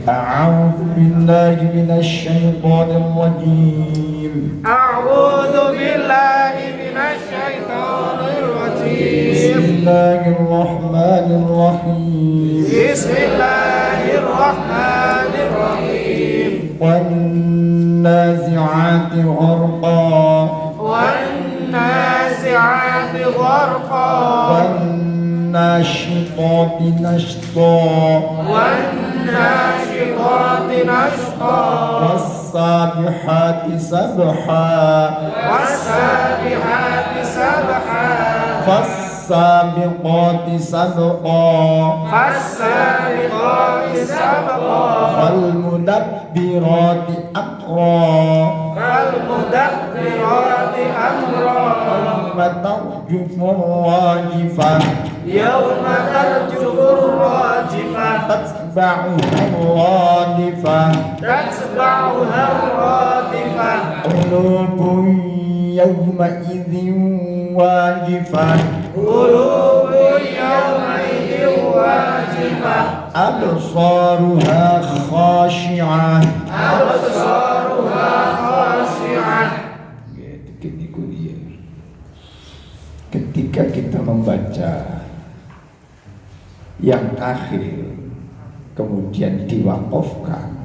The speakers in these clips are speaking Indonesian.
أعوذ بالله من الشيطان الرجيم. أعوذ بالله من الشيطان الرجيم. بسم الله الرحمن الرحيم. بسم الله الرحمن الرحيم. والنازعات غرقا والنازعات غرقا والناشطات نشطا والناشطات نشطا والسابحات سبحا والسابحات سبحا فالسابقات سبقا فالسابقات سبقا فالمدبرات أمرا فالمدبرات أمرا يوم ترجف الراجفة يوم ترجف الراجفة تتبعها الرادفة تتبعها الرادفة قلوب يومئذ واجفة قلوب يومئذ واجفة أبصارها خاشعة أبصارها خاشعة. Ketika kita membaca yang akhir kemudian diwakafkan,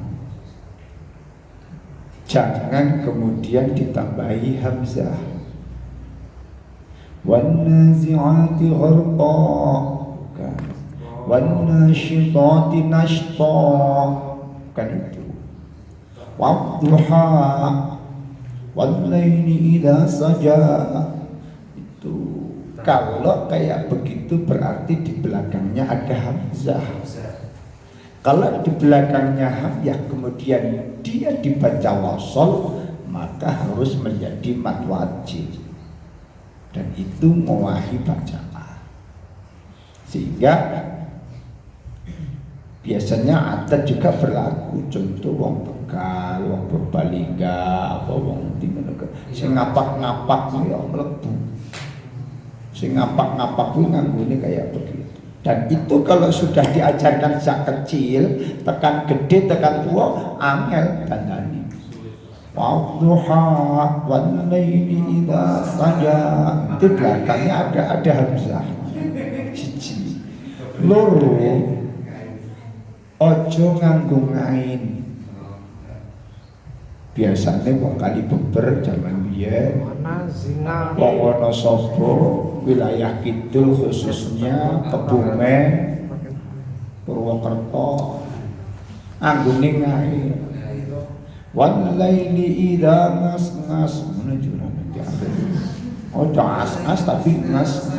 jangan kemudian ditambahi hamzah. Wan-nazi'ati gharqa, bukan. Wan-nashitati nashta, bukan itu. Wadduha wal-laili idza saja. Itu kalau kayak begitu berarti di belakangnya ada hamzah. Kalau di belakangnya hamzah kemudian dia dibaca wasol, maka harus menjadi mad wajib, dan itu mewahi bacaan. Sehingga biasanya adat juga berlaku. Contoh wong Tegal, wong Purbalingga, apa wong dimana sing ngapak-ngapak ya mlebu. Sing ngapak-ngapak kuwi nganggone kayak begitu. Dan itu kalau sudah diajarkan sejak kecil, tekan gede, tekan tua, angel dandani. Wadduha wal-laili idza saja. Itu belakangnya ada hamzah. Siji. Loro, ojo nganggo ngain. Biasanya wong kali beber zaman biyen wong Wonosobo wilayah kidul khususnya Kebumen Purwokerto anggone ngain. Wal-laili idza ngas menuju nanti ojo as tapi ngas.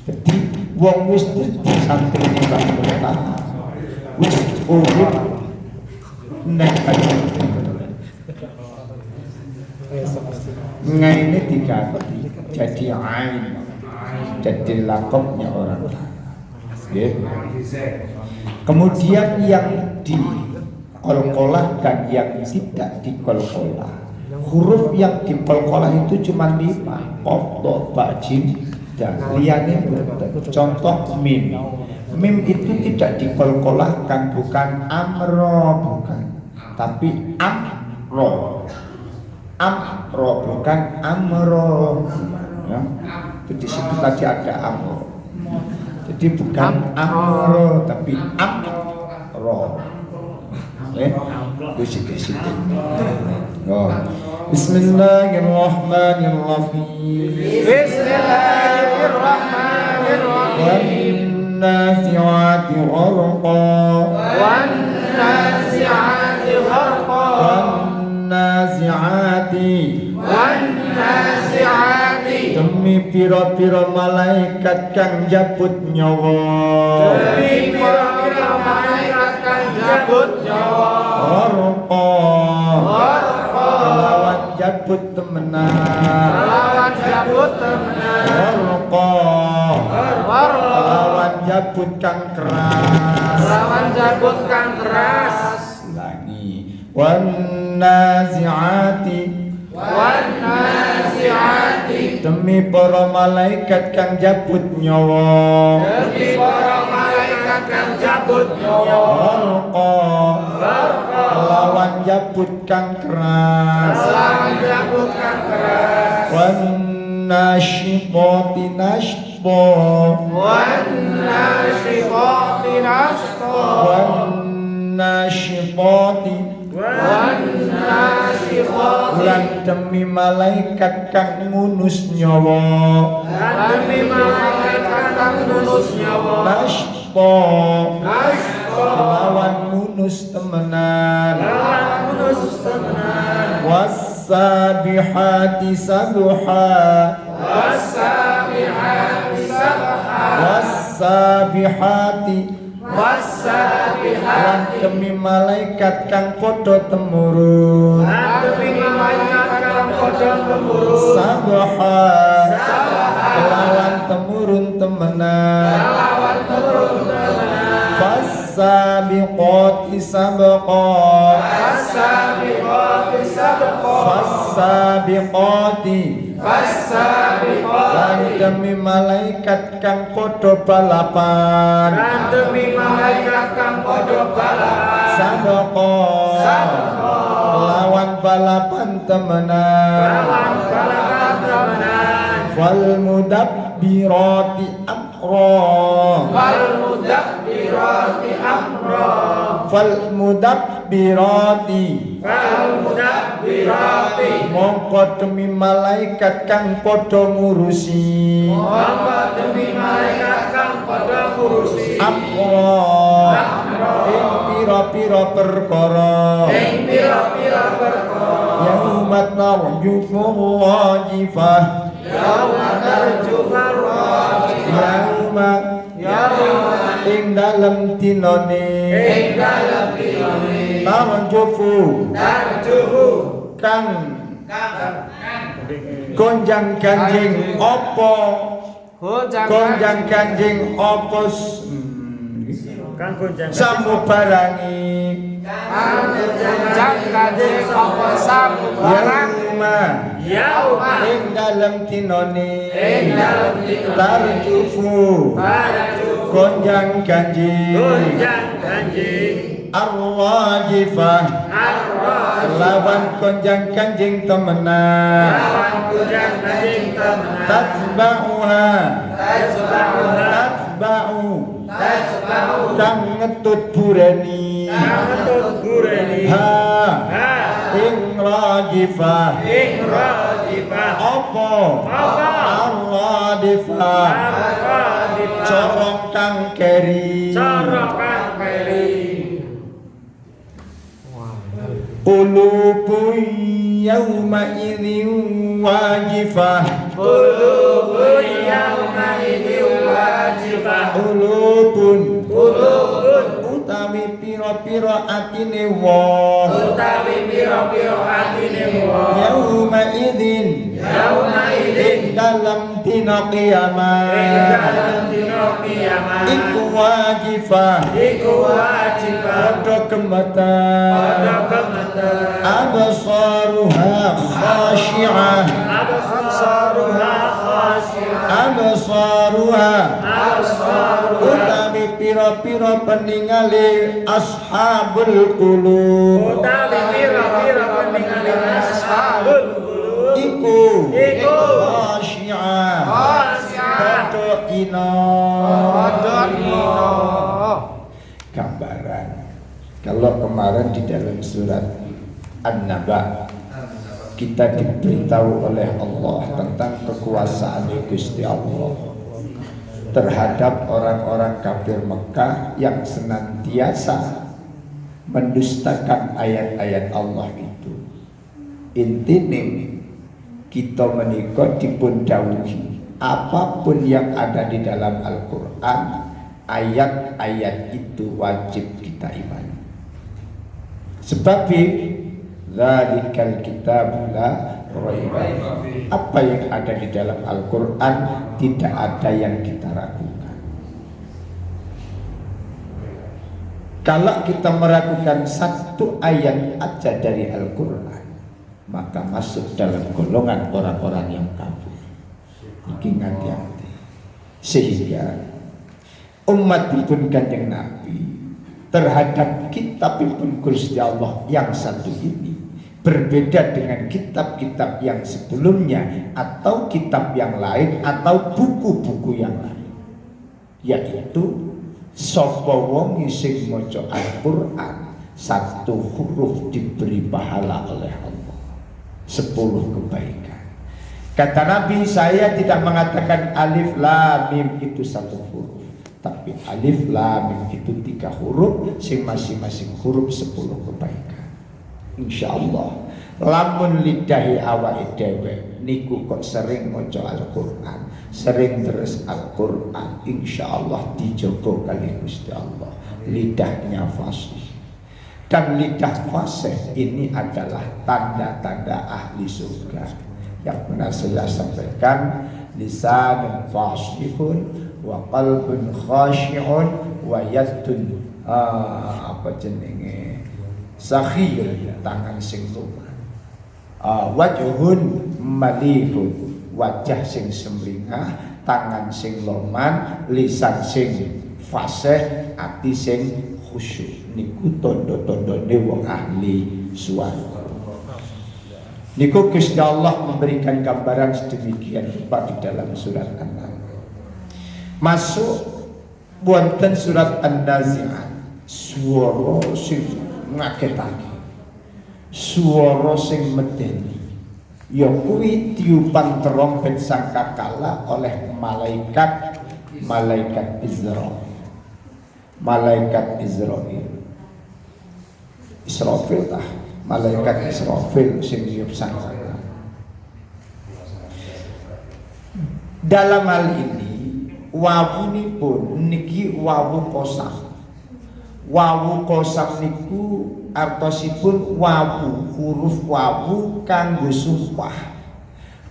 Jadi wong wis santri Mbah Mullah wis urip nek ngaine diganti jadi ain, jadi lakopnya orang. Kemudian yang dikolkolah dan yang tidak dikolkolah, huruf yang dikolkolah itu cuma 5, qaf, dha, ba, jim, dan liyane. Contoh mim. Mim itu tidak dikolkolahkan, bukan amro, bukan, tapi amro. Amro bukan amro, ya. Di situ tadi ada amro. Jadi bukan amro tapi amro. Situ. Bismillahirrahmanirrahim. Bismillahirrahmanirrahim. Wan-nazi'ati gharqa Wan-nazi'ati gharqa Wan-nazi'ati demi pira-pira malaikat kang jabut nyawa. Demi pira-pira malaikat kang jabut nyawa. Gharqa lawan jabut temenan. Lawan jabut temenan. Gharqa lawan jabut kang keras. Lawan jabut kang keras. Lagi wan-nazi'ati demi para malaikat kang jabut nyawa. Demi para malaikat kang jabut nyawa. Gharqa jabut kang keras Lan jabut kang keras wan nasyitati nashta Wan nasyitati nashta wan nasyitati Wan nasyitati lan demi malaikat kang ngunus nyawa Lan demi malaikat kang ngunus nyawa nashta Nashta lawan ngunus temenan Lan ngunus temenan was-sabihati sabha Was-sabihati sabha was-sabihati Was-sabihati lan demi malaikat kang padha temurun Lan demi malaikat kang padha temurun sabha lawan temurun temenan Lawan temurun temenan fas-sabiqati sabqa Was-sabihati sabqa fas-sabiqati Was-sabihati lan demi malaikat kang padha balapan Lan demi malaikat kang padha balapan sabqa lawan balapan temenan Lawan balapan temenan wal mudabbirati amra Wal mudabbirati amra fal mudabbirati Wal mudabbirati mongko demi malaikat kang padha ngurusi Mongko demi malaikat kang padha ngurusi amra ing pira-pira perkara ing pira-pira perkara yaumat narjufu wajifah yauma tarjufar wajifah yauma ing dalem dinane ing dalem dinane narjufu tarjufu kang gonjang ganjing apa gonjang ganjing apa kang gonjang samu barangi gonjang kadhe sapa samu barang yauma yauma ing dalem dinane ing dalem dinane tarjufu tarjufu gonjang ganjing gonjang ganjing arwajifah arwah lawan gonjang ganjing temenan lawan gonjang ganjing temenan tatba'uha tasbahuna tatba'u tasbahu kang ngetut bureni kang ketut bureni ha ha ing rajifah ing rajifah apa Apa? arwadifah Arwadifah corong kang keri cara kang peri qulubun yauma idzin wajifah qulubun yauma idzin wajifah qulubun qulubun utawi pira-pira atine wong utawi pira-pira atine wong yauma idzin yauma idzin ing dalam dina ing kiamat dalem dina kiamat iku wajifah iku wajibah padha gemeter pada gemeter absaruha khashi'ah absaruha khashi'ah absaruha absaruha utawi pira-pira peningale ashabul qulub utawi pira-pira peningale ashabul qulub iku iku khashi'ah khashi'ah padha ina gambaran. Kalau kemarin di dalam surat An-Naba kita diberitahu oleh Allah tentang kekuasaan Gusti Allah terhadap orang-orang kafir Mekah yang senantiasa mendustakan ayat-ayat Allah itu. Intine kita menika dipun dawuhi apapun yang ada di dalam Al-Quran, ayat-ayat itu wajib kita imani. Sebab dzalikal kitabu la raiba. Apa yang ada di dalam Al-Quran tidak ada yang kita ragukan. Kalau kita meragukan satu ayat aja dari Al-Quran, maka masuk dalam golongan orang-orang yang kafir. Iki hati-hati. Sehingga umat pun Kanjeng Nabi terhadap kitab pun Gusti Allah yang satu ini berbeda dengan kitab-kitab yang sebelumnya atau kitab yang lain atau buku-buku yang lain, yaitu sapa wong sing maca Al-Qur'an satu huruf diberi pahala oleh Allah 10 kebaikan. Kata Nabi, saya tidak mengatakan alif lam mim itu satu huruf, tapi alif lam mim itu 3 huruf, sing masing-masing huruf 10 kebaikan. Insyaallah lamun lidahi awake dhewe niku kok sering maca Al-Qur'an, sering terus Al-Qur'an, insyaallah dijogo kali Gusti Allah lidahnya fasih. Dan lidah fasih ini adalah tanda-tanda ahli surga yang pernah saya sampaikan. Lisanun fasihun wa qalbun khashi'un wa yadun sakhiyun, tangan sing luman, wajhun malihun, wajah sing semringah, tangan sing loman, lisan sing fasih, ati sing khusyuk. Niku tondo-tondone wong ahli swarga. Niku Gusti Allah memberikan gambaran sedemikian rupa di dalam surat An-Naml. Masuk wonten surat An-Nazi'at, swara sing ngagetake, swara sing medeni, ya kuwi tiupan trompet sangkakala oleh malaikat Israil. Malaikat Israfil tah, malaikat Israfil sing niup sangkakala. Dalam hal ini wawunipun niki wawu kosam. Wawu kosam niku artosipun wawu, huruf wawu kanggo sumpah.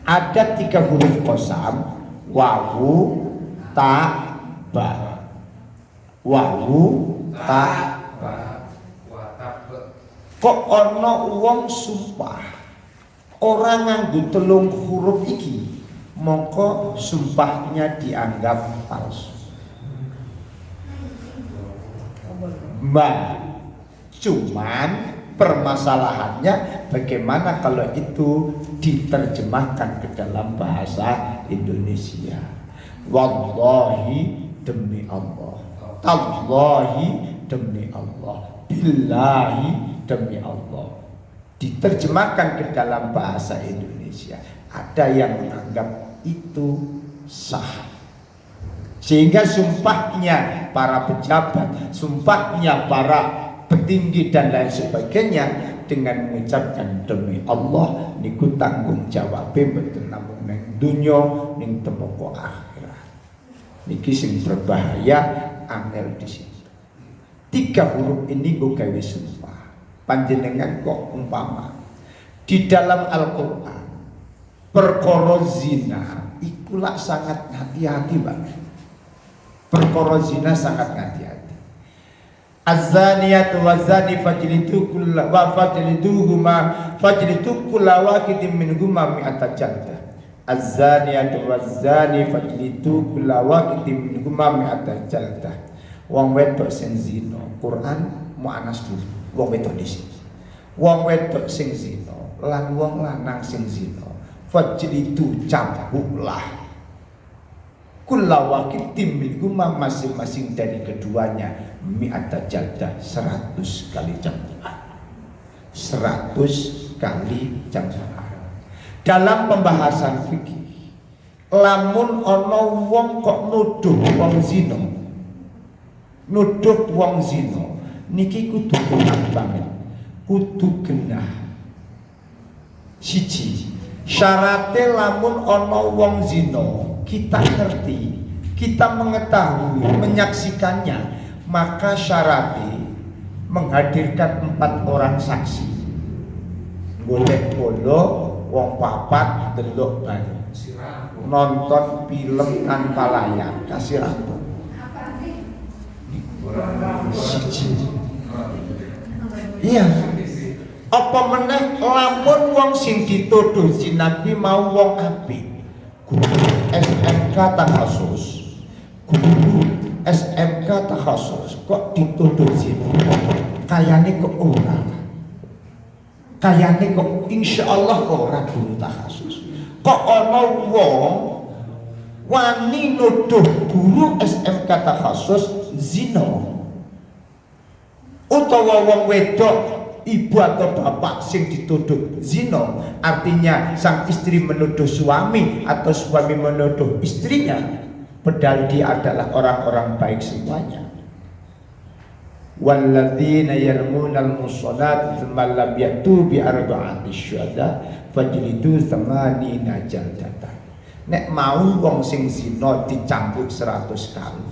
Ada 3 huruf kosam, wawu, ta, ba. Wawu, ta, ba. Kok ana wong sumpah ora nganggo 3 huruf iki, mongko sumpahnya dianggap palsu. Cuman permasalahannya bagaimana kalau itu diterjemahkan ke dalam bahasa Indonesia. Wallahi demi Allah, tallahi demi Allah, billahi demi Allah, diterjemahkan ke dalam bahasa Indonesia. Ada yang menganggap itu sah, sehingga sumpahnya para pejabat, sumpahnya para petinggi dan lain sebagainya dengan mengucapkan demi Allah niku tanggung jawabnya betul namung ning dunya ning temoko akhirat. Niki sing berbahaya angel di situ. 3 huruf ini go gawe sumpah. Panjenengan kok umpama di dalam Al-Qur'an perkara zina iku lak sangat hati-hati, Mbak. Perkara zina sangat hati-hati. Az-zaniyatu waz-zani fajlidu kulla wahidin minhuma mi'ata jaldah. Az-zaniyatu waz-zani fajlidu kulla wahidin minhuma mi'ata jaldah. Wong wedok sing zina, Quran mu'anas dulu. Wong wedok dhisik. Wong wedok sing zina lan wong lanang sing zina, fajlidu cambuklah kulla wahidin minhuma masing-masing dari keduanya mi'ata jaldah 100 kali cambukan. 100 kali cambukan. Dalam pembahasan fikih, lamun ana wong kok nuduh wong zina, nuduh wong zina niki kudu genah banget, kudu genah. Siji, syaratnya lamun ana wong zina kita ngerti, kita mengetahui, menyaksikannya, maka syaratnya menghadirkan 4 orang saksi. Golek bolo wong papat delok bareng, nonton film tanpa layar, kasih rambut. Iya. Apa meneh lamun wong sing dituduh zinabi mau wong apik, SMK takhasus, guru SMK takhasus kok dituduh zina, kayane kok ora. kayane kok insyaallah ora guru takhasus. Kok ana wong wani nuduh guru SMK takhasus zina. Utawa wong wedok ibu atau bapak sing dituduh zina, artinya sang istri menuduh suami atau suami menuduh istrinya, padahal dia adalah orang-orang baik semuanya. Walladzina yarmunal musanat thumma lam yatu bi arba'ati syuhada fajlidu tsamanina jaldatan. Nek mau wong sing zina dicambuk 100 kali.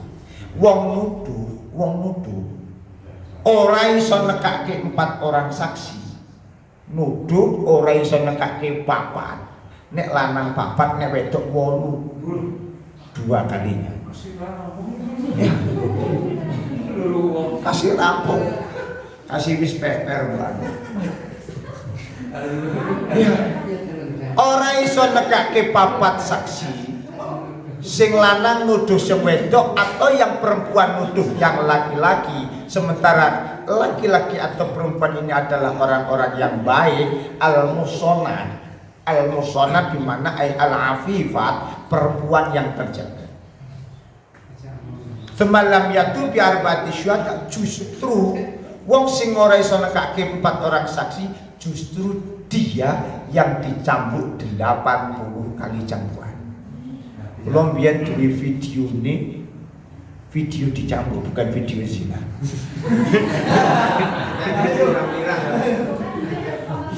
Wong nuduh ora iso nekake 4 orang saksi. Nuduh ora iso nekake 4. Nek lanang 4, nek wedok 8. 2 kalinya. Ya. Kasih rampung, kasih wis peper banget. Ya. Ora iso nekake 4 saksi. Sing lanang nuduh sing wedok atau yang perempuan nuduh yang laki-laki, sementara laki-laki atau perempuan ini adalah orang-orang yang baik. Al-musonat di mana al-afifat, perempuan yang terjaga. Semalam yatu biar bati syuhada, justru wong sing ora iso nekake 4 orang saksi, justru dia yang dicambuk 80 kali cambukan. Belum biar di video ini, video dicambuk bukan video zina.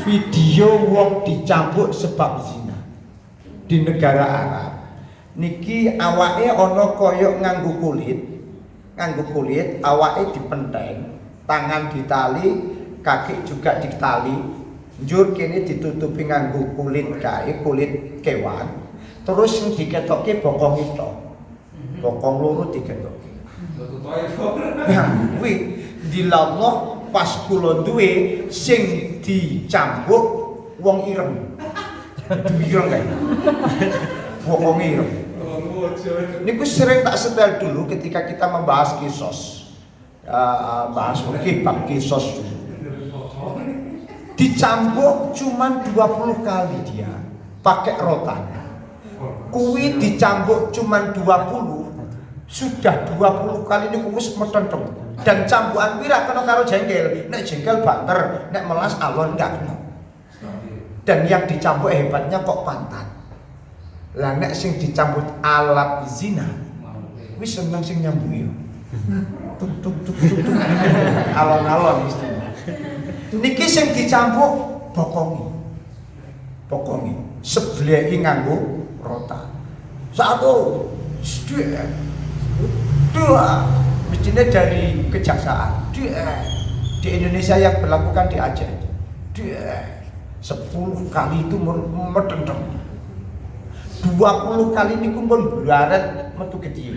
Video wong dicambuk sebab zina di negara Arab. Niki awake ana koyok nganggo kulit, awake dipenteng, tangan ditali, kaki juga ditali, njur kene ditutupi nganggo kulit kulit kewan, terus sing diketoke bokong itu, bokong loro diketoke. Ya, kuwi dilallah pas kula duwe sing dicambuk wong ireng. Ireng kae. Bokong ireng. Niku sering tak setel dulu ketika kita membahas kisos, bahas bab kisos dulu. Dicambuk cuman 20 kali dia pakai rotan. Kuwi dicambuk cuman 20, sudah 20 kali niku wis metenteng. Dan cambukan pira kena karo jengkel. Nek jengkel banter, nek melas alon enggak kena. Dan yang dicambuk hebatnya kok pantat. Lah nek sing dicambut alat zina wis seneng sing nyambut yo. Tuk tuk tuk tuk. Alon-alon mesti. Niki sing dicambuk bokongi. Seblehi nganggo rotan. 1 2 mestinya dari kejaksaan. Di Indonesia yang berlakukan di Aceh. 10 kali itu metenteng. 20 kali ini kumpul barat metu gede.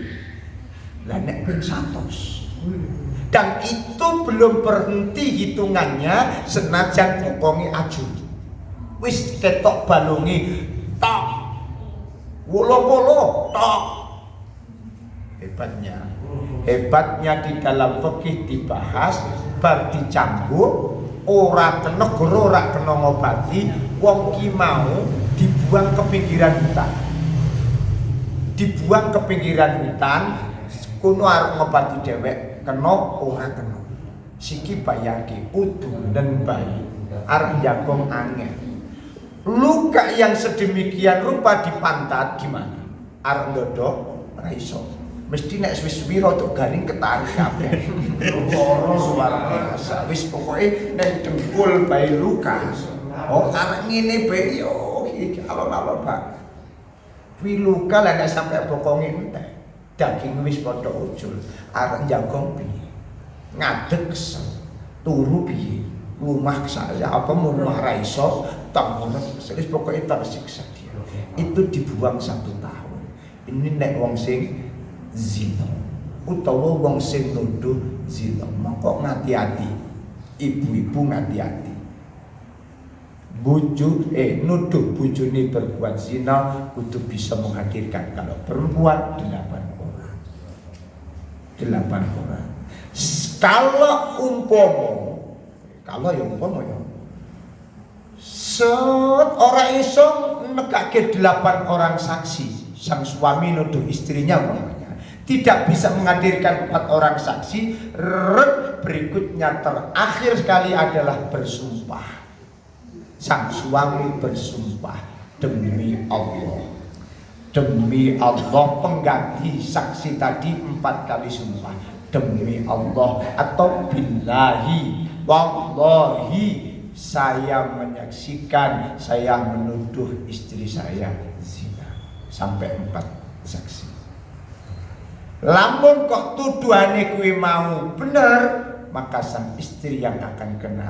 Lah nek ping 100. Dan itu belum berhenti hitungannya senajan bokongi ajur. Wis ketok balungi tok. Wolo-wolo tok. Hebatnya di dalam fikih dibahas bar dicambuk ora kena guru ora kena ngobati, wong ki mau dibuang ke pinggiran hutan, kuno arep ngobati dhewek kena ora kena. Siki bayangke udu dan bayi arep jagong angel. Luka yang sedemikian rupa di pantat gimana? Arep ndodok ora iso. Mesti nek wis wira tok garing ketarik kabeh. Loro suara biasa. Wis pokoke nek dengkul bae luka. Oh, arek ngene bae yo iki alon-alon, Pak. Kuwi luka lah nek sampe bokonge entek. Daging wis padha ucul. Arek jagong piye? Ngadeg kesel. Turu piye? Rumah saya apa mun ra iso tangguran. Wis pokoke tersiksa dia. Itu dibuang 1 tahun. Ini nek wong sing zina utawa wong sing nuduh zina, maka ngati-ati. Ibu-ibu ngati-ati. Nuduh bojone berbuat zina kudu bisa menghadirkan kalau perempuan 8 orang. Kalau umpama ya Ora iso nekake 8 orang saksi. Sang suami nuduh istrinya umpamanya, tidak bisa menghadirkan 4 orang saksi. Berikutnya terakhir sekali adalah bersumpah. Sang suami bersumpah, demi Allah, pengganti saksi tadi 4 kali sumpah, demi Allah atau billahi, wallahi, saya menyaksikan, saya menuduh istri saya zina, sampai 4 saksi. Lamun kok tuduhane kuwi mau bener, maka sang istri yang akan kena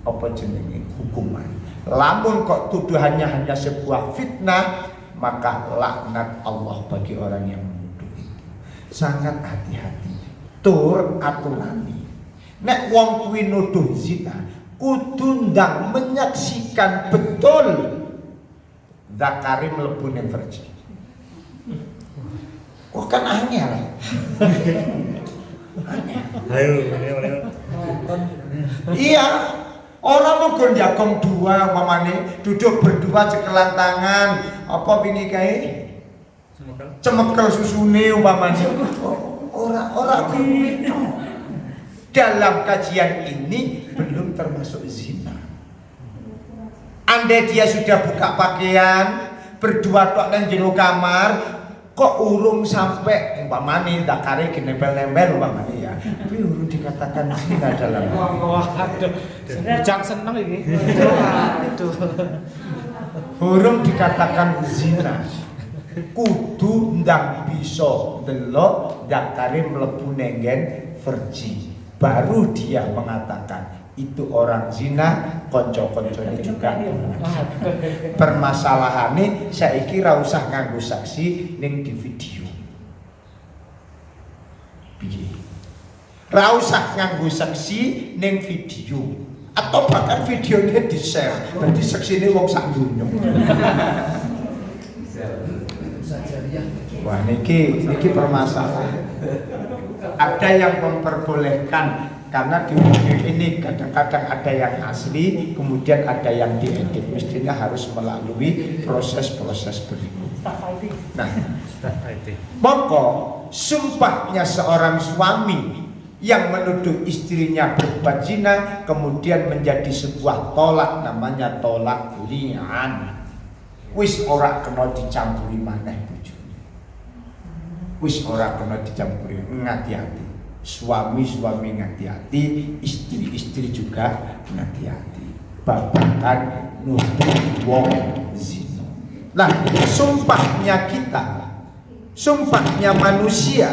apa jenenge hukuman. Lamun kok tuduhannya hanya sebuah fitnah, maka laknat Allah bagi orang yang menuduh itu. Sangat hati-hati. Tur aturani. Nek wong kuwi nuduh zina, kudu ndang menyaksikan betul zakari mlebu ning verji. Oh kan angel. Iya, orang mau gondakong 2 mamane duduk berdua cekelan tangan, apa wingi kae? Cemekel susune umpamane. Ora kuwi. Dalam kajian ini belum termasuk zina. Andai dia sudah buka pakaian, berdua tok nang jero kamar, kok urung sampai umpamane zakare nempel-nempel umpamane ya. Tapi urung dikatakan zina dalam. Waduh. Bujang seneng iki. Waduh. Urung dikatakan zina. Kudu ndang bisa ndelok zakare mlebu nenggen verji. Baru dia mengatakan itu orang zina, konco-koncone juga. Permasalahane saiki ra usah nganggo saksi ning di video. Piye? Ra usah nganggo saksi ning video atau bahkan videonya di-share. Berarti saksine wong sak donya. Wah niki permasalahan. Ada yang memperbolehkan karena di video ini kadang-kadang ada yang asli, kemudian ada yang diedit. Mestinya harus melalui proses-proses berikut. Nah, pokok sumpahnya seorang suami yang menuduh istrinya berbuat zina kemudian menjadi sebuah tolak, namanya tolak li'an. Wis ora kena dicampuri maneh bojone. Wis ora kena dicampuri, ngati-hati. Suami-suami ngati-hati, istri-istri juga ngati-hati. Babakan nuduh wong zina. Nah, sumpahnya kita, sumpahnya manusia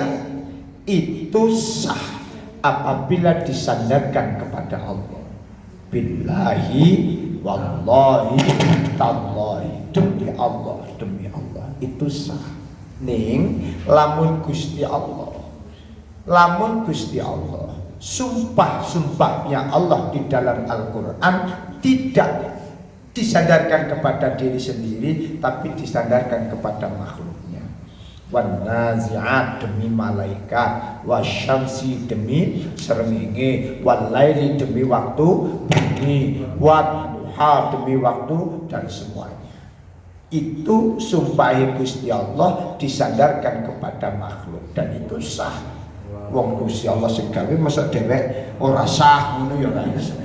itu sah apabila disandarkan kepada Allah. Billahi, wallahi, tallahi, demi Allah itu sah. Ning lamun Gusti Allah, sumpah-sumpahnya Allah di dalam Al-Quran tidak disandarkan kepada diri sendiri, tapi disandarkan kepada makhluknya. Wan nazi'at demi malaikat, wasyamsi demi srengenge, wal laili demi waktu bengi, wan duha demi waktu, dan semuanya. Itu sumpah Gusti Allah disandarkan kepada makhluk dan itu sah. Wong Gusti Allah sing gawe masa dhewek ora sah ngono ya ora iso.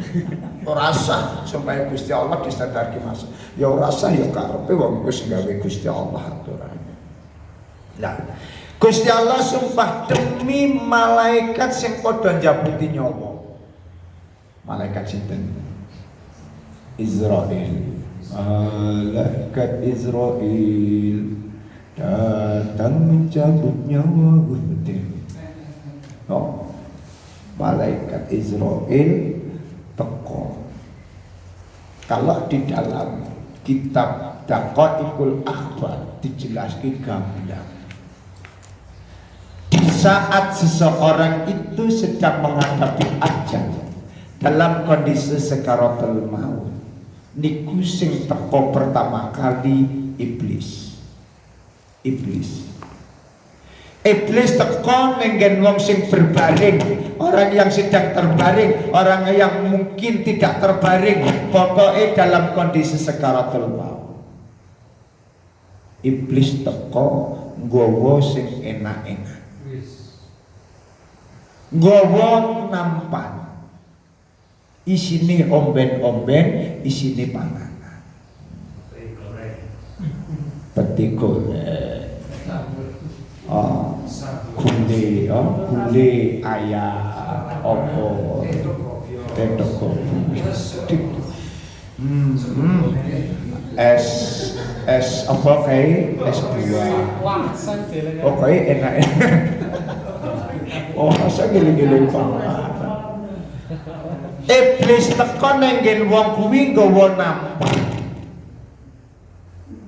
Ora sah sumpah Gusti Allah disandarkan masuk. Ya ora sah ya karepe wong sing gawe Gusti Allah aturane. Lah, Gusti Allah sumpah demi malaikat sing padha njabuti nyawa. Malaikat sinten? Israil. Malaikat Israel datang mencabut nyawa Udin. Oh, malaikat Israel teko. Kalau di dalam kitab Daqaiqul Akhbar dijelaskan gamblang. Di saat seseorang itu sedang menghadapi ajal dalam kondisi sekaratul maut, niku sing teko pertama kali iblis. Iblis teko nenggen wong sing berbaring orang yang sedang terbaring, orang yang mungkin tidak terbaring, pokoknya dalam kondisi sakaratul maut. Iblis teko nggawa sing enak-enak, nggawa nampan, isine omben-omben, isine panganan, peti goreng, gule ayam, opor, tetok kopi, es apa kayak es buah, oke enak. Oh masa giling-giling panganan. Iblis teko nenggen wong kuwi nggawa nampan,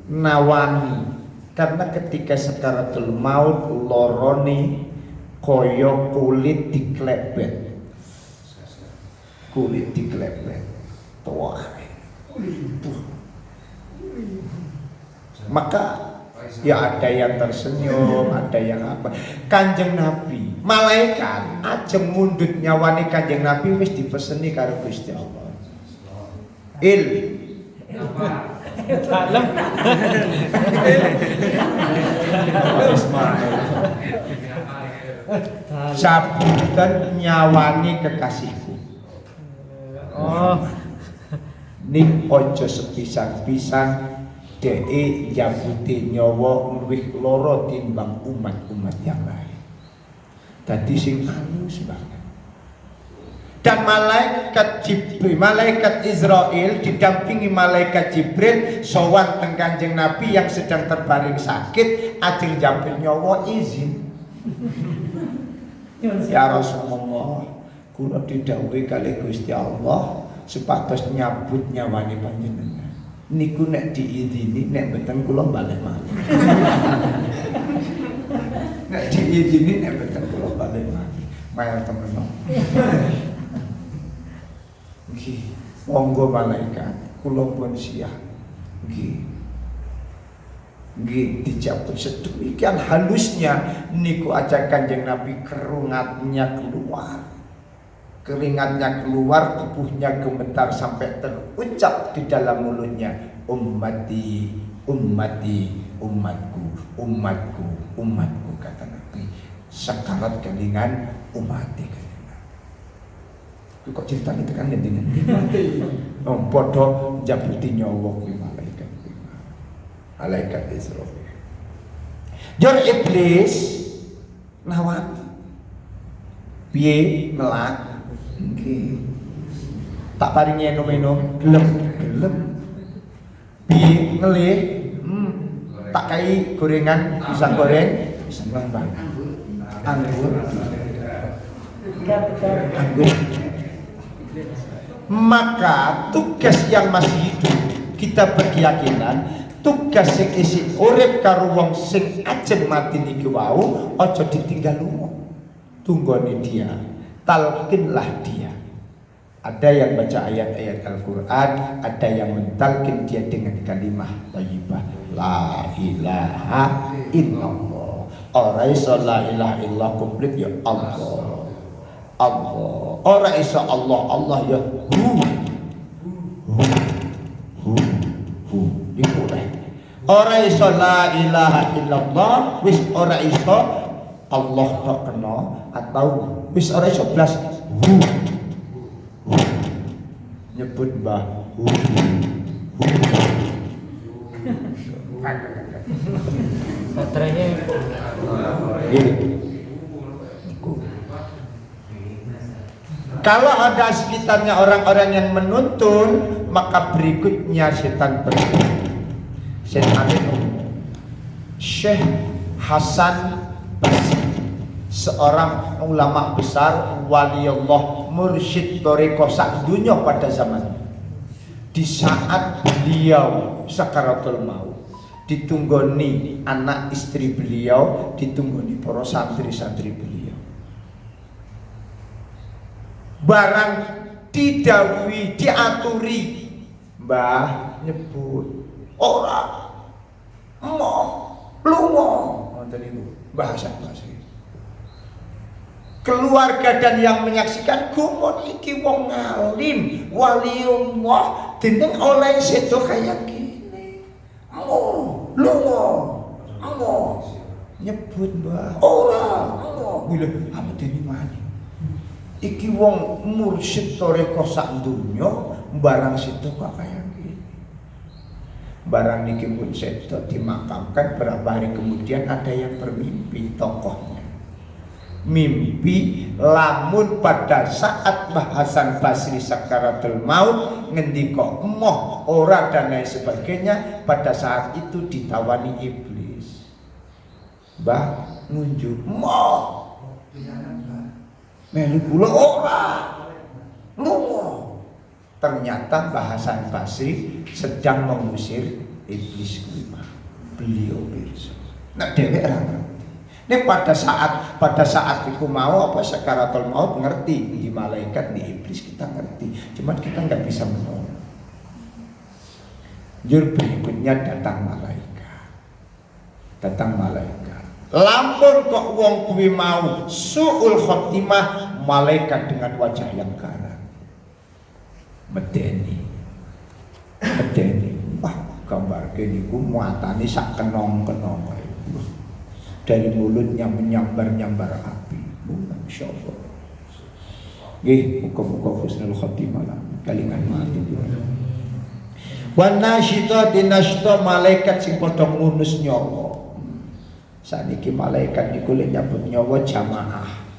nawani. Karena ketika sakaratul maut lorone koyo kulit diklepet, kulit diklepet, tua. Maka ya ada yang tersenyum, ada yang apa. Kanjeng Nabi, malaikat ajeng mundut nyawane Kanjeng Nabi wis dipeseni karo Gusti Allah. Dalam Ismail sabutan nyawani kekasihku. Ning ojo sepisan-pisan dheke nyambute nyawa luwih lara timbang umat-umat yang lain. Dadi sing halus banget. Dan malaikat Jibril, malaikat Israel didampingi malaikat Jibril sowan teng Kanjeng Nabi yang sedang terbaring sakit, ajeng njambut nyawa izin. Ya Rasulullah, kula didhawuhi kali Gusti Allah supados nyabut nyawane panjenengan. Niku nek diizini, nek mboten kula balik malih. Nek diizini, nek mboten kula balik malih. Mayang temen. Nggih, monggo malaikat, kula pun siap. Nggih. Nggih dicabut sedemikian halusnya niku aja Kanjeng Nabi keringatnya keluar. Keringatnya keluar, tubuhnya gemetar sampai terucap di dalam mulutnya, ummati, ummati, umatku, umatku, umatku, kata Nabi. Sakarat kelingan umati. Kok cerita itu kan dengan oh podo jabuti nyawa kuwi malaikat kuwi. Malaikat Israil. Jor iblis nawani. Piye melak? Nggih. Tak paringi enum-enum, gelem. Piye ngelih? Tak kai gorengan, pisang goreng, pisang bang. Anggur. Maka tugas yang masih hidup kita berkeyakinan tugas sing isi urip karo wong sing ajeng mati niki wau aja ditinggal lunga. Tunggoni dia, talkinlah dia. Ada yang baca ayat-ayat Al-Quran, ada yang mentalkin dia dengan kalimah thayyibah la ilaha illallah. Ora iso la ilaha illallah komplit ya Allah. Allah, ora isa Allah, Allah ya dikuleh. Ora isa la ilaha illallah, wis ora isa Allah tok kena atau wis ora isa blas nyebut mbah baterainya ini. Kalau ada sekitarnya orang-orang yang menuntun, maka berikutnya setan pergi. Setan itu Syekh Hasan Basri, seorang ulama besar, waliullah, mursyid thariqah sak dunya pada zamannya. Di saat beliau sakaratul maut, ditunggoni anak istri beliau, ditunggoni para santri-santri beliau. Barang didhawuhi, diaturi, mbah nyebut ora mau lunga, ngoten niku bahasa. keluarga dan yang menyaksikan gumun iki wong ngalim waliullah dening oleh sedo kaya gini. Allah nyebut mbah ora lho apa dene mani iki wong mursyid toreko sak donya barang sedo kok kaya gini. Barang niki pun sedo dimakamkan berapa hari kemudian ada yang bermimpi tokohnya. Mimpi lamun pada saat Hasan Basri sakaratul maut ngendika emoh ora dan lain sebagainya, pada saat itu ditawani iblis. Mbah nunjuk emoh melu kula ora lunga. Ternyata Mbah Hasan Basri sedang mengusir iblis kuwi. Beliau pirsa nek dhewek ora ngerti. Nek pada saat itu mau apa sakaratul maut ngerti di malaikat di iblis kita ngerti, cuman kita nggak bisa menolong. Jur berikutnya datang malaikat. Lampun kok wong kuwi mau suul khotimah, malaikat dengan wajah yang garang. Medeni. Wah, gambar kene niku muatane sak kenong-kenong. Dari mulutnya menyambar-nyambar api. Masya Allah. Nggih, muga-muga husnul khotimah lah. Kalingan mati. Wan nasyitati nasyta, malaikat sing padha ngunus nyawa. Saniki malaikat niku lek nyambut nyawa jamaah.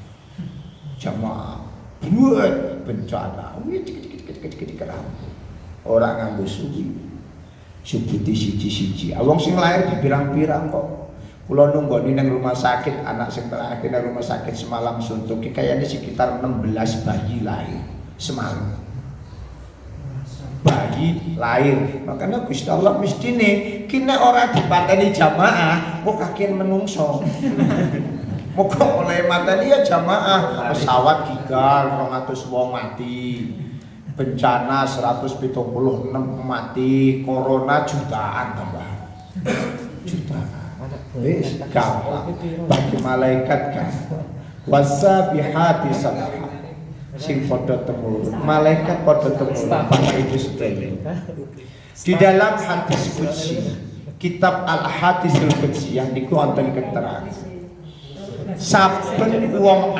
Buat bencana. Dik ora nganggo suwi. Subuti siji-siji. Wong sing lahir dipirang-pirang kok. Kula nunggoni nang rumah sakit, anak sing terakhir nang rumah sakit semalam suntuk kayaknya sekitar 16 bayi lahir semalam. Bayi lahir, makanya Gusti Allah mestine kene ora dipateni jamaah, kok kakean menungso. Moga oleh mateni ya jamaah, pesawat gigal 200 wong mati. Bencana 176 mati, corona jutaan tambah. Jutaan. Wis gampang bagi malaikat kan wasabihati sabha sing padha temurun malaikat padha temurun pada itu sedaya. Di dalam hadis qudsi kitab Al-Hadisul Qudsi yang niku wonten keterangan saben wong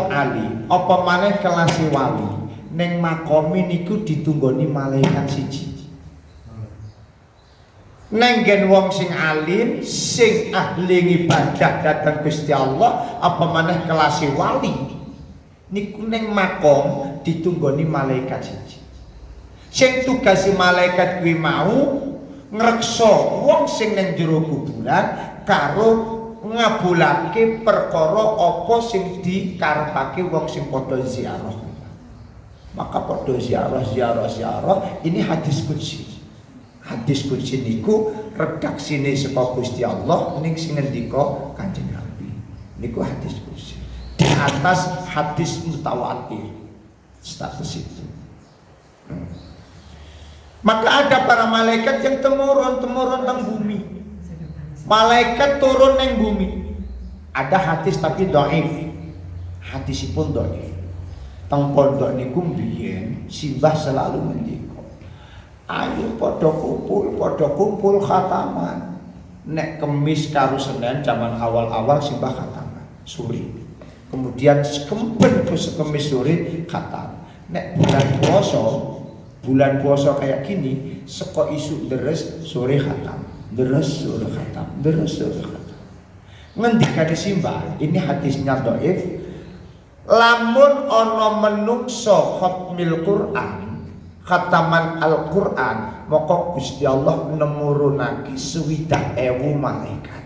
alim apa maneh kelas wali ning makome niku ditunggoni malaikat siji. Nenggen wong sing alim, sing ahli ibadah datang Gusti Allah, apa maneh kelas wali. Niku neng makom ditunggoni malaikat siji. Sing tugasi malaikat kuwi mau ngrekso wong sing neng jero kuburan karo ngabulake perkara apa sing dikarepake wong sing padha ziarah. Maka padha ziarah ini hadis qudsi. Hadis qudsi niku redaksine saka Gusti Allah ning sing ngendika Kanjeng Nabi. Niku hadis qudsi. Di atas hadis mutawatir status itu. Maka ada para malaikat yang temurun teng bumi. Malaikat turun neng bumi. Ada hadis tapi dhaif. Hadisipun dhaif. Teng pondok niku mbiyen simbah selalu mendika. Ayo padha kumpul khataman. Nek Kemis karo Senin zaman awal-awal simbah khataman suri. Kemudian kemben Kemis sore khatam. Nek bulan puasa kayak gini seko isu deres sore khatam. Deres sore khatam. Ngendikane simbah, ini hadisnya dhaif. Lamun ana menungso khatmil Quran khataman Al-Quran maka Gusti Allah nemurunake 60.000 malaikat.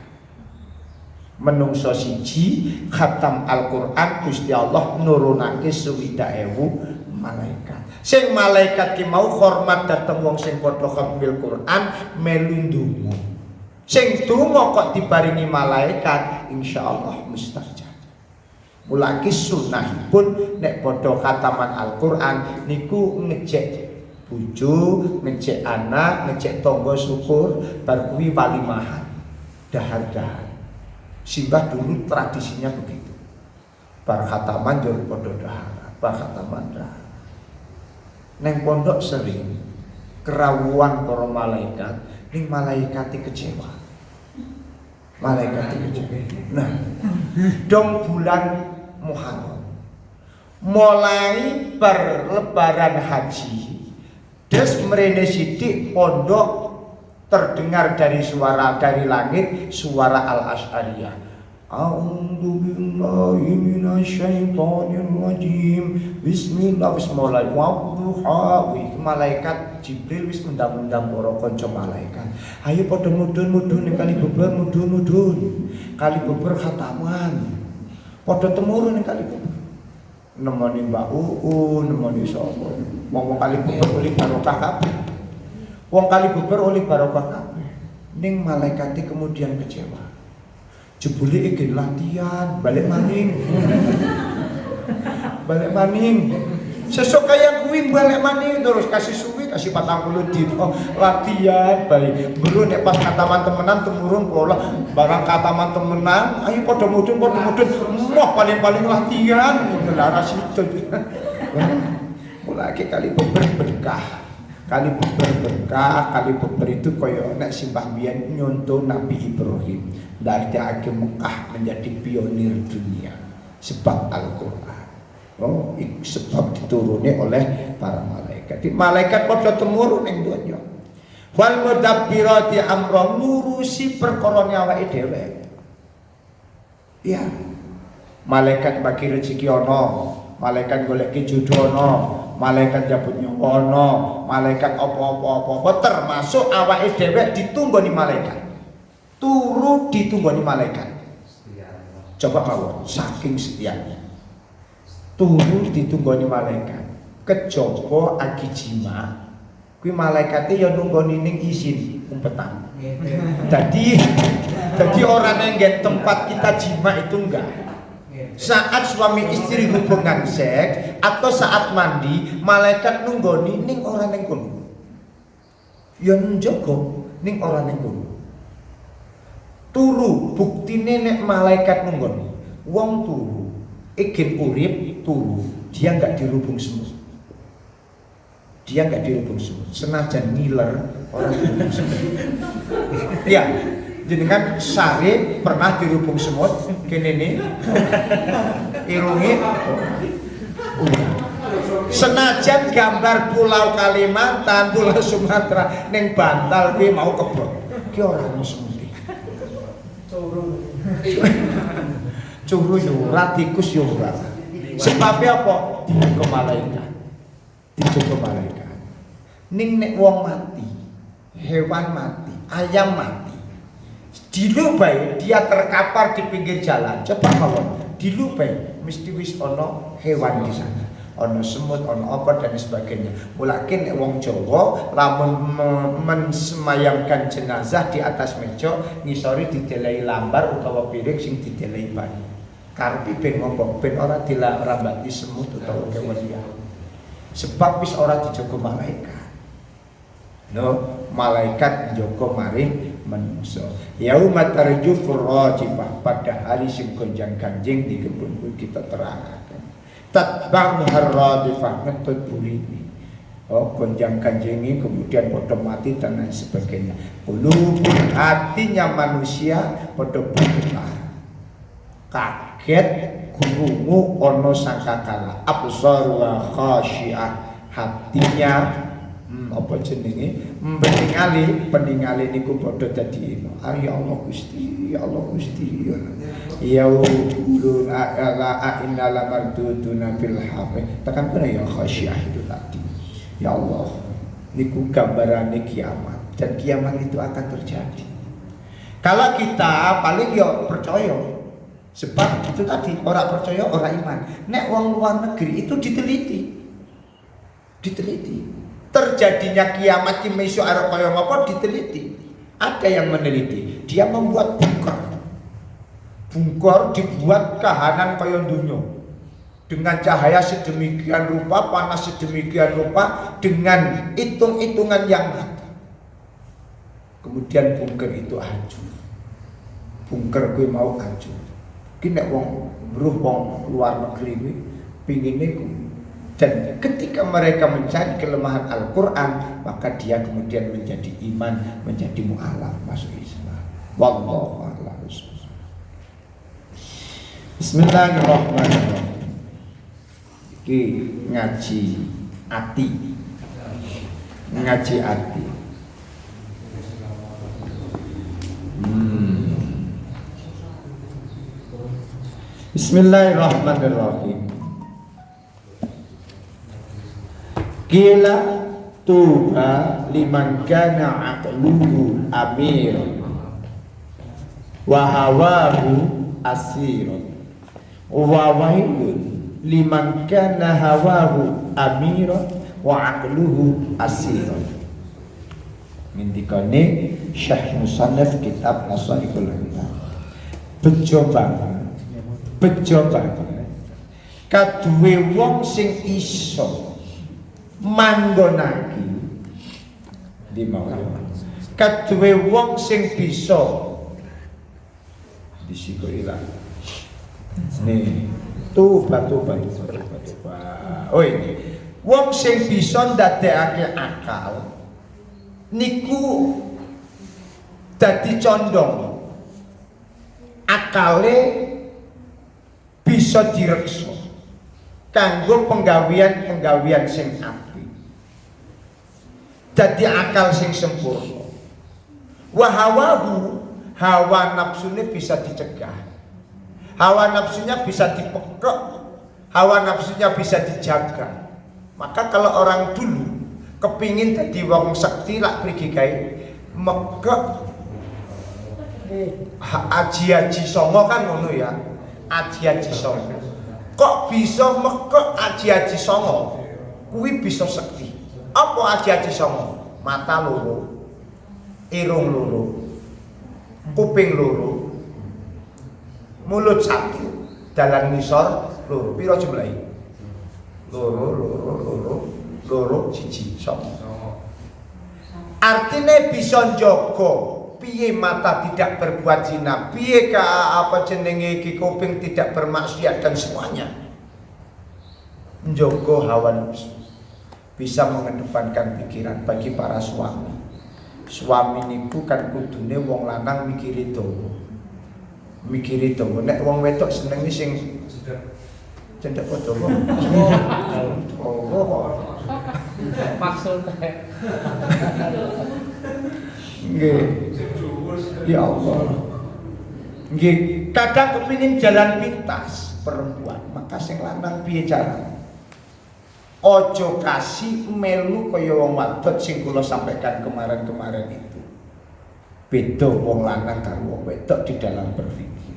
Menungso siji khatam Al-Quran Gusti Allah nurunake 60.000 malaikat. Sing malaikat ki mau hormat dateng wong sing padha khatmil Quran melu ndonga. Sing donga kok diparingi malaikat insyaallah mustajab. Mulaki sunnahipun nek padha khataman Al-Quran niku ngecek bojo, ngecek anak, ngecek tangga syukur, bar kuwi walimahan. Dahar-dahar. Simbah dulu tradisinya begitu. Bar khataman jur padha dahar, bar khataman dahar. Neng pondok sering kerawuan para malaikat, ning malaikate kecewa. Malaikate kecewa. Nah, dong bulan Muharram. Mulai perlebaran haji, des mrene sithik pondok terdengar dari suara dari langit suara Al-Asy'ariyah. A'udzu billahi minasyaitonir rajim. Bismillah bismillah wadduha. Malaikat Jibril wis mendam-mendam para kanca malaikat. Ayo padha mudhun-mudhun ning kali beber mudhun-mudhun. Kali beber khataman. Padha temurun ning kali beber. Nemoni Mbak nemoni sapa. Wong kali beber oleh barokah kabeh. Wong kali beber oleh barokah kabeh. Ning malaikate kemudian kecewa. Jebule iki latihan, balik maning. Balik maning. Sesuk kaya kuwi balik maning terus kasih suwi, kasih 40 dino latihan baik. Bro nek pas kataman temenan temurun pola barang kataman temenan, ayo padha mudhun moh paling-paling latihan lara situ. Mulai kali beber berkah. Kali beber berkah, kali beber itu koyo nek simbah biyen nyontoh Nabi Ibrahim. Ndadekake Mekah menjadi pionir dunia sebab Al-Qur'an. Oh, sebab dituruni oleh para malaikat. Malaikat padha temurun ning donya. Wal mudabbirati amra ngurusi perkara awake dhewe. Iya. Malaikat bagi rezeki ana, malaikat goleki jodoh ana, malaikat jabut nyawa ana, malaikat apa-apa termasuk awake dhewe ditunggoni malaikat. Turu ditunggoni malaikat. Coba mawon saking setianya. Turu ditunggoni malaikat. Kejaba agi jima kuwi malaikate ya nunggoni ning izin umpetan. Jadi orang yang nggak tempat kita jima itu enggak. Saat suami istri hubungan seks atau saat mandi, malaikat nunggoni ning orang yang kono. Ya njogo ning orang yang kono. Turu buktine nek malaikat nunggoni. Wong turu, ingin urip turu, dia enggak dirubung semut. Dia enggak dirubung semut. Senajan ngiler orang dirubung semut. Ya, jenengan sare pernah dirubung semut kene ne. Irunge. Senajan gambar Pulau Kalimantan, Pulau Sumatera ning bantal kuwi mau keblok. Ki ora ono semut. Curu yo ora, tikus yo ora. Sebabnya apa? Dijaga malaikat. Dijaga malaikat. Ning nek wong mati, hewan mati, ayam mati. Dilubai dia terkapar di pinggir jalan. Coba mawon, dilubai mesti wis ana hewan di sana. Ana semut, ana apa dan sebagainya. Mulakin nek wong Jawa lamun mensemayamkan jenazah di atas meja, ngisori didelai lambar utawa piring sing didelai banyu. Karepe ben ngopo? Ben ora dirambati semut utawa kewan liya. Sebab wis ora dijaga malaikat. No, malaikat njaga maring manungsa. Yauma tarjufur rajifah, pada hari sing gonjang-ganjing di kebun kita terangaken. Tatba'u harradifah ngetut burine. Oh, gonjang-ganjingi kemudian padha mati dan lain sebagainya. Qulubul hatinya manusia padha bergetar. Kaget krungu ana sangkakala absarul khasyiah, hatinya apa jenenge peningali niku padha dadi ya Allah Gusti, ya Allah Gusti. Ya ulul ala innal marduduna fil hafid. Tekan kene ya khasyah itu tadi. Ya Allah, niku gambarane kiamat dan kiamat itu akan terjadi. Kalau kita paling ya percaya. Sebab itu tadi orang percaya, orang iman. Nek wong luar negeri itu diteliti. Terjadinya kiamat di meso arep kaya ngapa diteliti. Ada yang meneliti. Dia membuat bungkor dibuat kahanan kaya dunya. Dengan cahaya sedemikian rupa, panas sedemikian rupa, dengan hitung-hitungan yang nyata. Kemudian bungker itu hancur. bungker kuwi mau ajur. Ki nek wong weruh wong luar negeri kuwi pingine kuwi. Dan ketika mereka mencari kelemahan Al-Quran, maka dia kemudian menjadi iman, menjadi mu'alaf, masuk Islam. Wallahu a'lam. Bismillahirrahmanirrahim. Iki ngaji ati. Ngaji ati. Bismillahirrahmanirrahim. Qila tuba liman kana aqluhu amiran wa hawahu asiran wa wailun liman kana hawahu amiran wa aqluhu asiran. Ngendikane Syekh Musannaf kitab Nasaihul Ulama. Bejo kaduwe wong sing iso manggonake di mawon kaduwe wong sing bisa disiko ilang nih batu. Oh ini wong sing bisa ndadekake akal niku dadi condong akale bisa direksa kanggo penggawean sing apik. Dadi akal sing sempurna. Wa hawahu, hawa nafsunya bisa dicegah. Hawa nafsunya bisa dipekek, hawa nafsunya bisa dijaga. Maka kalau orang dulu kepingin dadi wong sekti lak prigi gawe mekek aji songo kan ngono ya. Aji songo. Kok bisa mekek aji songo? Kuwi bisa sekti. Apa aji songo? Mata loro, irung loro, kuping loro, mulut satu, dalan ngisor loro. Piro jumlahe? Loro, siji, songo. Artinya bisa njogo piye mata tidak berbuat zina, piye iki kuping tidak bermaksiat dan semuanya. Njogo hawa nafsu. Bisa mengedepankan pikiran bagi para suami. Suami niku kan kudune wong lanang mikiri dawa. Nek wong wedok senengi sing cendhek dawa. Oh. Maksudnya nggih. Ya Allah. Nggih, kadang kepingin jalan pintas perempuan, maka sing lanang piye carane? Ojo kasih melu kaya wong wadon sing kula sampaikan kemarin itu. Beda wong lanang karo wong wedok di dalam berpikir,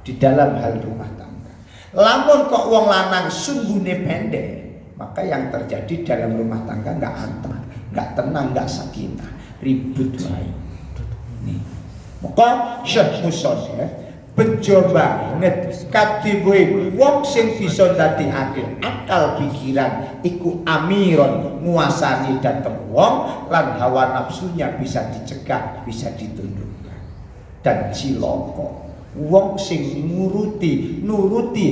di dalam hal rumah tangga. Lamun kok wong lanang sunggune pendek, maka yang terjadi dalam rumah tangga enggak anteng, enggak tenang, enggak sakinah, ribut wae. Nih. Maka Syekh Musannaf bejo banget katiwe wong sing bisa ndadekake akal pikiran iku amiron nguasani dhateng wong lan hawa nafsunya bisa dicegah, bisa ditundukkan. Dan cilaka wong sing nuruti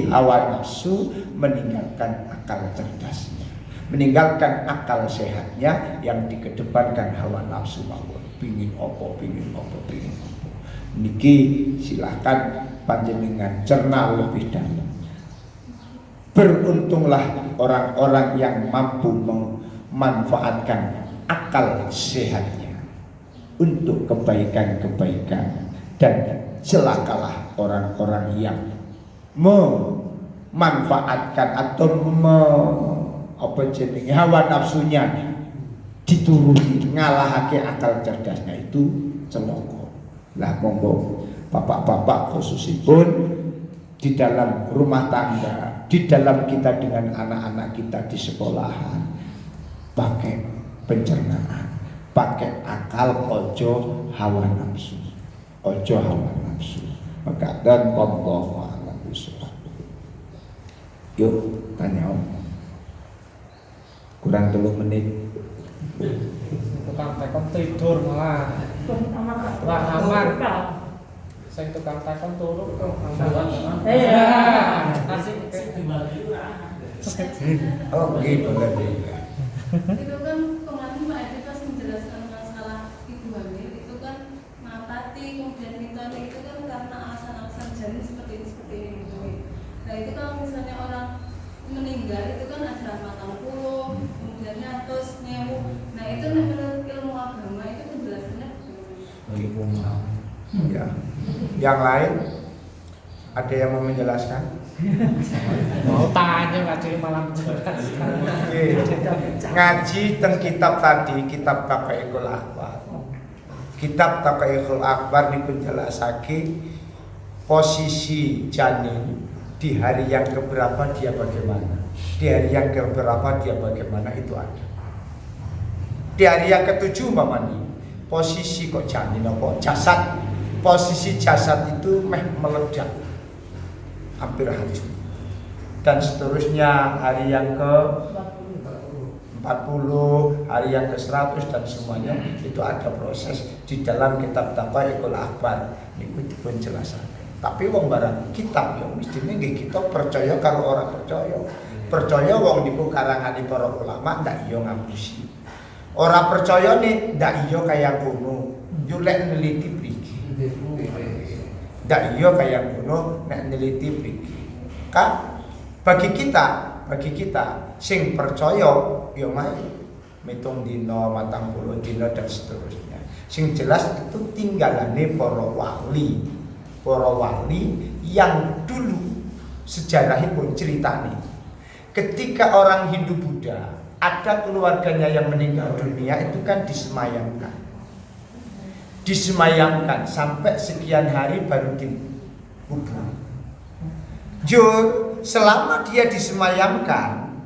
hawa nafsu meninggalkan akal cerdasnya, meninggalkan akal sehatnya yang dikedepankan hawa nafsu mawon. Pingin apa. Niki silahkan panjenengan cerna lebih dalam. Beruntunglah orang-orang yang mampu memanfaatkan akal sehatnya untuk kebaikan-kebaikan, dan celakalah orang-orang yang memanfaatkan atau hawa nafsunya dituruti, ngalahake akal cerdasnya, itu celaka. Lah monggo bapak-bapak khususipun di dalam rumah tangga, di dalam kita dengan anak-anak kita di sekolahan, pakai pencernaan, pakai akal, ojo hawa nafsu. Maka dan wallahu a'lam bishawab. Yuk tanya om. Kurang 3 menit. tukang tekon tidur malah. Wah aman. Saya tukang takon turu kok. Iya. Asik. Oh gitu tadi. Itu kan kemarin Pak Edi pas menjelaskan masalah ibu hamil itu kan mapati kemudian mitoni itu kan karena alasan-alasan janin seperti ini gitu. Nah itu kalau misalnya orang meninggal itu kan ada matang puluh kemudian nyatus nyewu. Nah itu menurut ilmu agama itu penjelasannya bagaimana? Ya. Yang lain ada yang mau menjelaskan? Mau tanya ngaji malam jelaskan. Oke. Ngaji tentang kitab tadi, kitab Taqaiqul Akbar. Kitab Taqaiqul Akbar dipenjelasake posisi janin di hari yang keberapa dia bagaimana. Di hari yang keberapa dia bagaimana itu ada. Di hari yang ketujuh umpamanya posisi kok janin apa jasad. Posisi jasad itu meledak hampir hancur. Dan seterusnya hari yang ke 40, hari yang ke 100 dan semuanya itu ada proses di dalam kitab Taqaiqul Akbar niku dipun jelasaken. Tapi wong barang kitab ya mestine nggih kita percaya kalau orang percaya. Percaya wong niku karangane para ulama ndak iya ngapusi. Ora percaya nih ndak iya kaya ngono. Yo lek neliti mriki. Ndak iya kaya ngono nek neliti mriki. Kak bagi kita sing percaya ya mai mitung dina, matang puluh dina dan seterusnya. Sing jelas itu tinggalane para wali. Para wali yang dulu sejarahipun ceritane. Ketika orang Hindu Buddha ada keluarganya yang meninggal dunia itu kan disemayamkan. Disemayamkan sampai sekian hari baru dikubur. Jur, selama dia disemayamkan,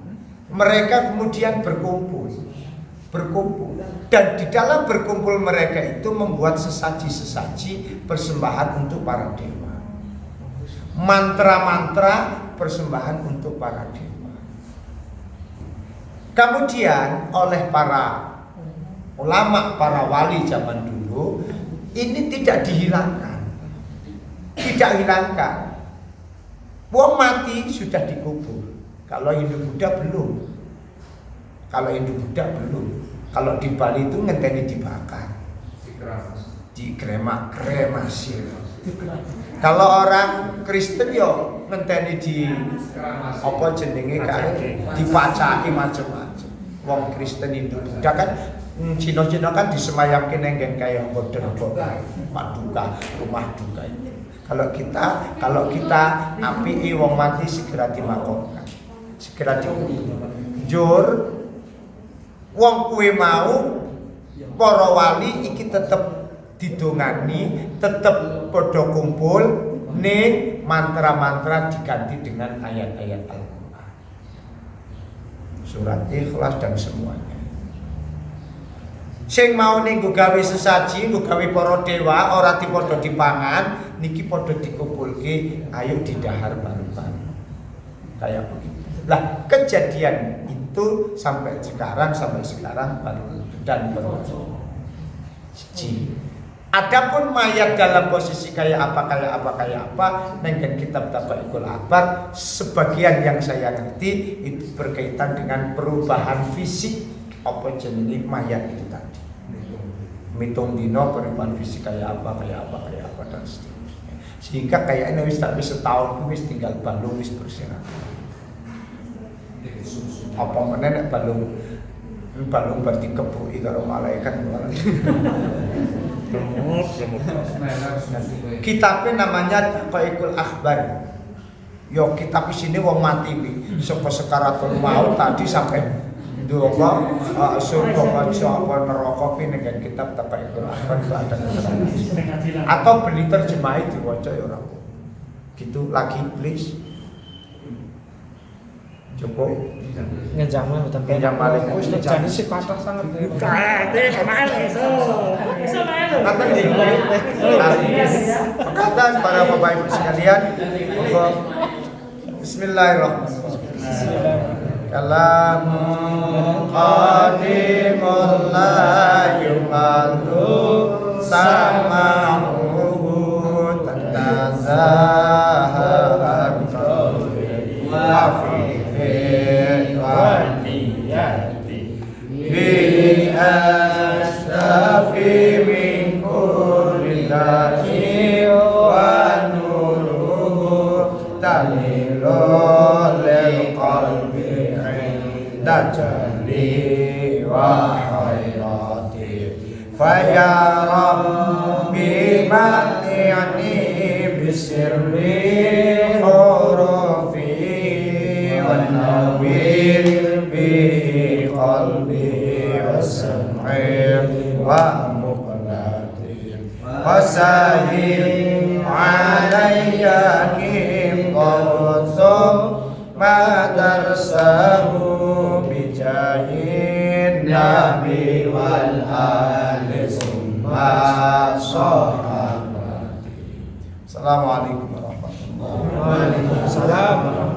mereka kemudian berkumpul, dan di dalam berkumpul mereka itu membuat sesaji-sesaji persembahan untuk para dewa, mantra-mantra persembahan untuk para dewa. Kemudian oleh para ulama, para wali zaman dulu, ini tidak dihilangkan, Wong mati sudah dikubur. Kalau Hindu Buddha belum. Kalau di Bali itu ngenteni dibakar. Kremasi. Kalau orang Kristen yo ngenteni di apa jenenge kae dipacaki macam-macam. Wong Kristen Hindu Buddha kan Cina-Cina kan disemayamke nang kaya modern paduka, rumah duka ini. Kalau kita apiki wong mati segera dimakamkan. Segera dikubur. Jur wong kuwi mau para wali iki tetep didongani, tetep padha kumpul ning mantra-mantra diganti dengan ayat-ayat Al-Qur'an. Surat Ikhlas dan semuanya. Sing mau ning nggo gawe sesaji, nggo gawe para dewa ora dipadha dipangan, niki padha dikumpulke ayo didahar bareng-bareng. Kayak begitu. Lah kejadian itu sampai sekarang baru dan berlangsung. Adapun mayat dalam posisi kayak apa nengken kitab Taqaiqul Akbar, sebagian yang saya ngerti itu berkaitan dengan perubahan fisik apa jenenge mayat itu tadi. Mitung dino perubahan fisik kayak apa dan seterusnya. Sehingga kayaknya wis tak wis setahun wis tinggal balung wis berserakan. Apa meneh nek balung berarti kebuki karo malaikat malah. Kitabnya namanya Taqaiqul Akbar. Yo kitab isine wong mati kuwi. Saka sekaratul maut tadi sampai ndonga surga kaca apa neraka kuwi ning kitab Taqaiqul Akbar ada keterangan. Atau beli terjemahe diwaca ya ora. Gitu lagi please. Cukup Ngejamnya betul. Ngejam balik wis Jadi si patah sangat. Kata perkataan para bapak ibu sekalian. Bismillahirrahmanirrahim. Kalamun qadimul la yuqalu sama'uhu bi astafi min kulli dati wa nuruhu talilul lil qalbi inda jali wa khairati fa ya rabbi mati'ni bisirri hurufi wa nawwir bi qalbi wa sam'i wa muqlati wa sahil alayya kim qawsum ma darsahu bijahin nabi wal ali summa sahabati. Assalamualaikum warahmatullahi wabarakatuh. Waalaikumsalam.